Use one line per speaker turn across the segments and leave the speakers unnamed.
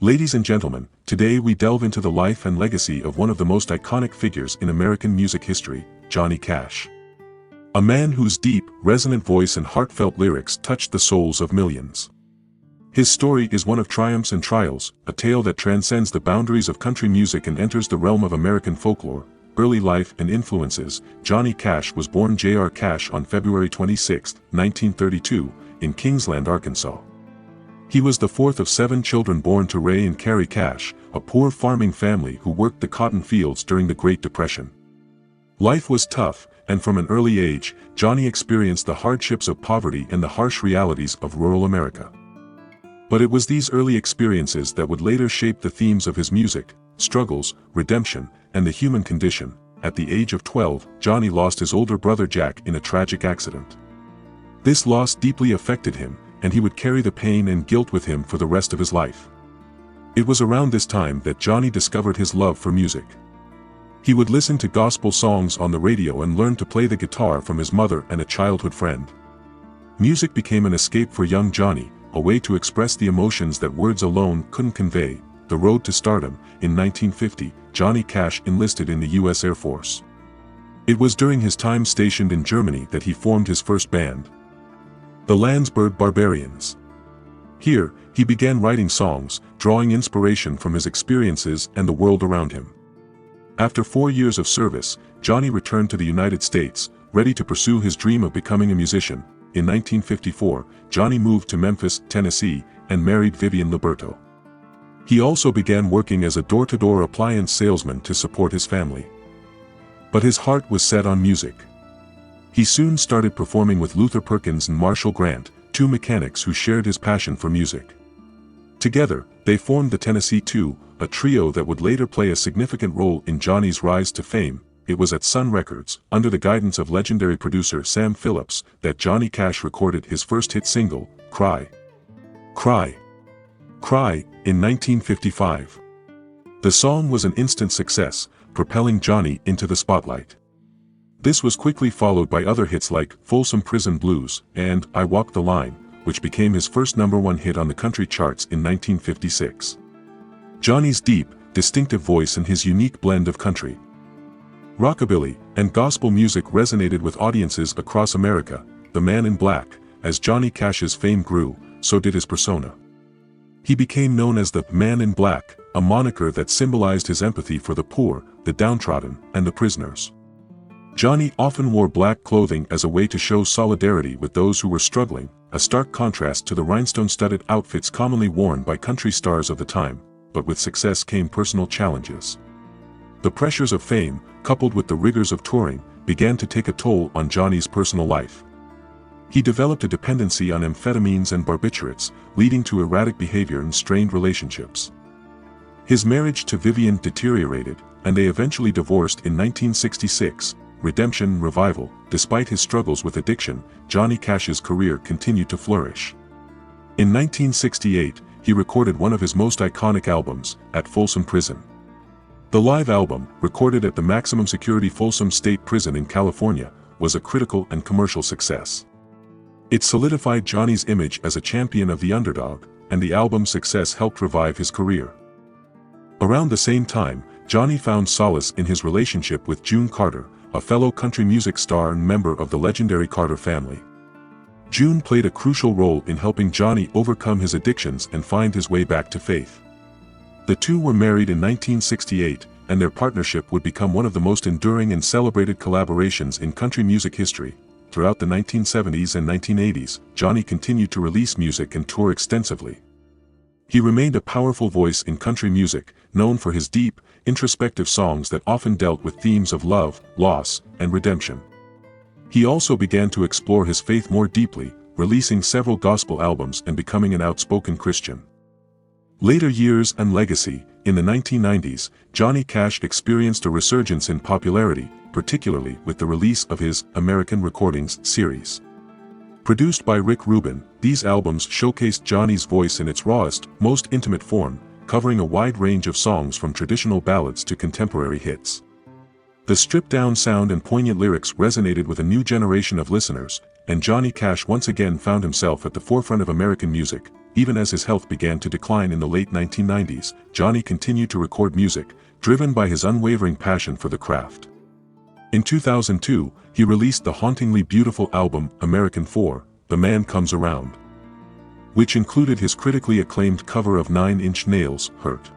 Ladies and gentlemen, today we delve into the life and legacy of one of the most iconic figures in American music history, Johnny Cash. A man whose deep, resonant voice and heartfelt lyrics touched the souls of millions. His story is one of triumphs and trials, a tale that transcends the boundaries of country music and enters the realm of American folklore. Early life and influences. Johnny Cash was born J.R. Cash on February 26, 1932, in Kingsland, Arkansas. He was the fourth of 7 children born to Ray and Carrie Cash, a poor farming family who worked the cotton fields during the Great Depression. Life was tough, and from an early age, Johnny experienced the hardships of poverty and the harsh realities of rural America. But it was these early experiences that would later shape the themes of his music: struggles, redemption, and the human condition. At the age of 12, Johnny lost his older brother Jack in a tragic accident. This loss deeply affected him, and he would carry the pain and guilt with him for the rest of his life. It was around this time that Johnny discovered his love for music. He would listen to gospel songs on the radio and learn to play the guitar from his mother and a childhood friend. Music became an escape for young Johnny, a way to express the emotions that words alone couldn't convey. The road to stardom. In 1950, Johnny Cash enlisted in the U.S. Air Force. It was during his time stationed in Germany that he formed his first band, the Landsberg Barbarians. Here, he began writing songs, drawing inspiration from his experiences and the world around him. After 4 years of service, Johnny returned to the United States, ready to pursue his dream of becoming a musician. In 1954, Johnny moved to Memphis, Tennessee, and married Vivian Liberto. He also began working as a door-to-door appliance salesman to support his family. But his heart was set on music. He soon started performing with Luther Perkins and Marshall Grant, 2 mechanics who shared his passion for music. Together, they formed the Tennessee Two, a trio that would later play a significant role in Johnny's rise to fame. It was at Sun Records, under the guidance of legendary producer Sam Phillips, that Johnny Cash recorded his first hit single, Cry, Cry, Cry, in 1955. The song was an instant success, propelling Johnny into the spotlight. This was quickly followed by other hits like Folsom Prison Blues and I Walk the Line, which became his first #1 hit on the country charts in 1956. Johnny's deep, distinctive voice and his unique blend of country, rockabilly, and gospel music resonated with audiences across America. The Man in Black. As Johnny Cash's fame grew, so did his persona. He became known as the Man in Black, a moniker that symbolized his empathy for the poor, the downtrodden, and the prisoners. Johnny often wore black clothing as a way to show solidarity with those who were struggling, a stark contrast to the rhinestone-studded outfits commonly worn by country stars of the time. But with success came personal challenges. The pressures of fame, coupled with the rigors of touring, began to take a toll on Johnny's personal life. He developed a dependency on amphetamines and barbiturates, leading to erratic behavior and strained relationships. His marriage to Vivian deteriorated, and they eventually divorced in 1966. Redemption. Revival. Despite his struggles with addiction, Johnny Cash's career continued to flourish. In 1968, he recorded one of his most iconic albums, at Folsom Prison. The live album, recorded at the maximum security Folsom State Prison in California, was a critical and commercial success. It solidified Johnny's image as a champion of the underdog, and the album's success helped revive his career. Around the same time, Johnny found solace in his relationship with June Carter, a fellow country music star and member of the legendary Carter family. June played a crucial role in helping Johnny overcome his addictions and find his way back to faith. The two were married in 1968, and their partnership would become one of the most enduring and celebrated collaborations in country music history. Throughout the 1970s and 1980s, Johnny continued to release music and tour extensively. He remained a powerful voice in country music, known for his deep, introspective songs that often dealt with themes of love, loss, and redemption. He also began to explore his faith more deeply, releasing several gospel albums and becoming an outspoken Christian. Later years and legacy. In the 1990s, Johnny Cash experienced a resurgence in popularity, particularly with the release of his American Recordings series. Produced by Rick Rubin, these albums showcased Johnny's voice in its rawest, most intimate form, covering a wide range of songs from traditional ballads to contemporary hits. The stripped-down sound and poignant lyrics resonated with a new generation of listeners, and Johnny Cash once again found himself at the forefront of American music. even as his health began to decline in the late 1990s, Johnny continued to record music, driven by his unwavering passion for the craft. In 2002, he released the hauntingly beautiful album American 4, The Man Comes Around, which included his critically acclaimed cover of 9 Inch Nails' Hurt.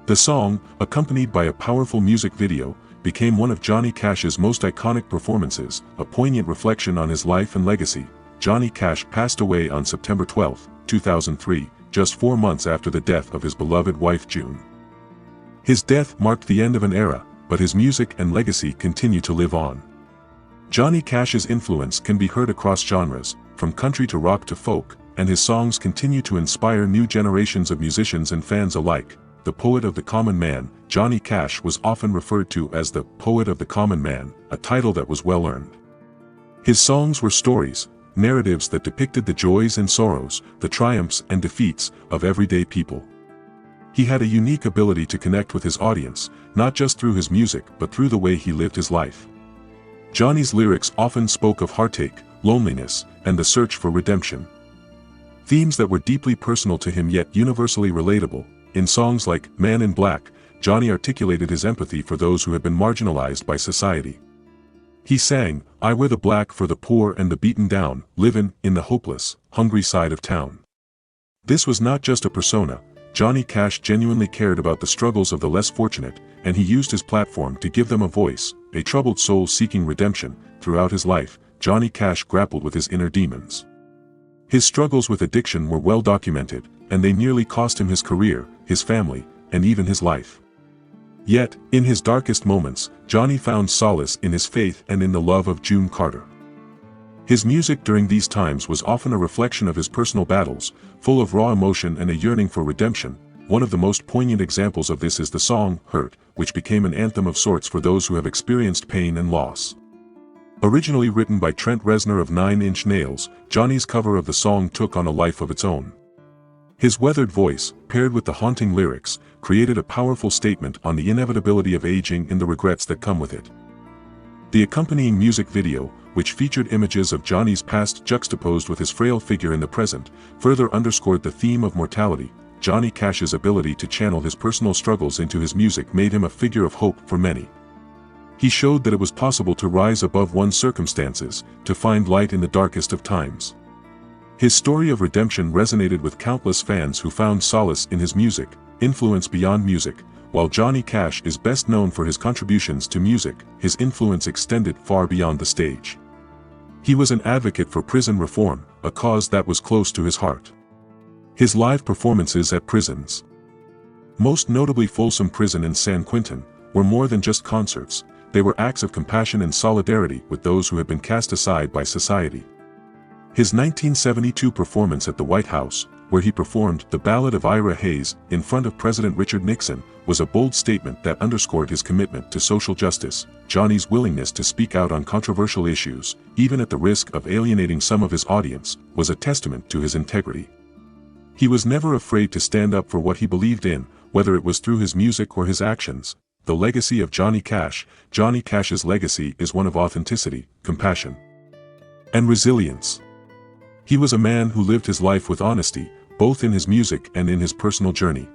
The song, accompanied by a powerful music video, became one of Johnny Cash's most iconic performances, a poignant reflection on his life and legacy. Johnny Cash passed away on September 12, 2003, just 4 months after the death of his beloved wife June. His death marked the end of an era, but his music and legacy continue to live on. Johnny Cash's influence can be heard across genres, from country to rock to folk, and his songs continue to inspire new generations of musicians and fans alike. The poet of the common man, Johnny Cash was often referred to as the poet of the common man, a title that was well earned. His songs were stories, narratives that depicted the joys and sorrows, the triumphs and defeats of everyday people. He had a unique ability to connect with his audience, not just through his music but through the way he lived his life. Johnny's lyrics often spoke of heartache, loneliness, and the search for redemption. Themes that were deeply personal to him yet universally relatable. In songs like Man in Black, Johnny articulated his empathy for those who had been marginalized by society. He sang, "I wear the black for the poor and the beaten down, livin' in the hopeless, hungry side of town." This was not just a persona. Johnny Cash genuinely cared about the struggles of the less fortunate, and he used his platform to give them a voice, a troubled soul seeking redemption. Throughout his life, Johnny Cash grappled with his inner demons. His struggles with addiction were well documented, and they nearly cost him his career, his family, and even his life. Yet, in his darkest moments, Johnny found solace in his faith and in the love of June Carter. His music during these times was often a reflection of his personal battles, full of raw emotion and a yearning for redemption. One of the most poignant examples of this is the song, Hurt, which became an anthem of sorts for those who have experienced pain and loss. Originally written by Trent Reznor of 9 Inch Nails, Johnny's cover of the song took on a life of its own. His weathered voice, paired with the haunting lyrics, created a powerful statement on the inevitability of aging and the regrets that come with it. The accompanying music video, which featured images of Johnny's past juxtaposed with his frail figure in the present, further underscored the theme of mortality. Johnny Cash's ability to channel his personal struggles into his music made him a figure of hope for many. He showed that it was possible to rise above one's circumstances, to find light in the darkest of times. His story of redemption resonated with countless fans who found solace in his music. Influence beyond music. While Johnny Cash is best known for his contributions to music, his influence extended far beyond the stage. He was an advocate for prison reform, a cause that was close to his heart. His live performances at prisons, most notably Folsom Prison in San Quentin, were more than just concerts. They were acts of compassion and solidarity with those who had been cast aside by society. His 1972 performance at the White House, where he performed The Ballad of Ira Hayes in front of President Richard Nixon, was a bold statement that underscored his commitment to social justice. Johnny's willingness to speak out on controversial issues, even at the risk of alienating some of his audience, was a testament to his integrity. He was never afraid to stand up for what he believed in, whether it was through his music or his actions. The legacy of Johnny Cash. Johnny Cash's legacy is one of authenticity, compassion, and resilience. He was a man who lived his life with honesty, both in his music and in his personal journey.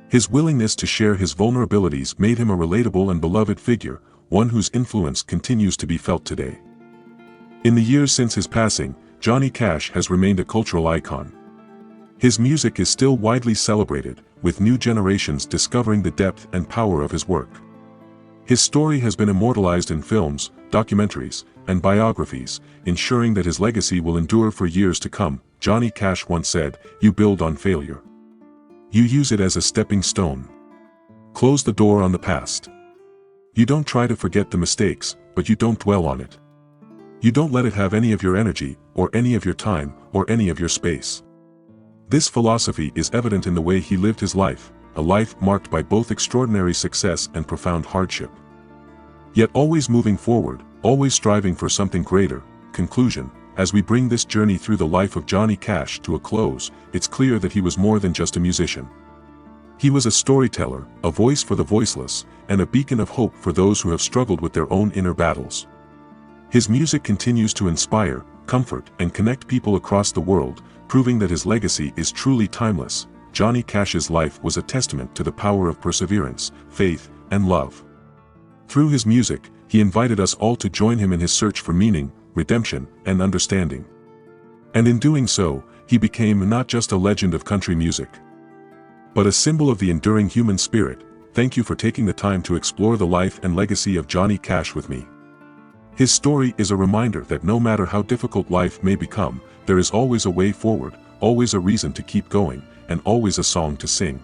His willingness to share his vulnerabilities made him a relatable and beloved figure, one whose influence continues to be felt today. In the years since his passing, Johnny Cash has remained a cultural icon. His music is still widely celebrated, with new generations discovering the depth and power of his work. His story has been immortalized in films, documentaries, and biographies, ensuring that his legacy will endure for years to come. Johnny Cash once said, "You build on failure. You use it as a stepping stone. Close the door on the past. You don't try to forget the mistakes, but you don't dwell on it. You don't let it have any of your energy, or any of your time, or any of your space." This philosophy is evident in the way he lived his life, a life marked by both extraordinary success and profound hardship. Yet always moving forward, always striving for something greater. Conclusion. As we bring this journey through the life of Johnny Cash to a close, it's clear that he was more than just a musician. He was a storyteller, a voice for the voiceless, and a beacon of hope for those who have struggled with their own inner battles. His music continues to inspire, comfort, and connect people across the world, proving that his legacy is truly timeless. Johnny Cash's life was a testament to the power of perseverance, faith, and love. Through his music, he invited us all to join him in his search for meaning, redemption, and understanding. And in doing so, he became not just a legend of country music, but a symbol of the enduring human spirit. Thank you for taking the time to explore the life and legacy of Johnny Cash with me. His story is a reminder that no matter how difficult life may become, there is always a way forward, always a reason to keep going, and always a song to sing.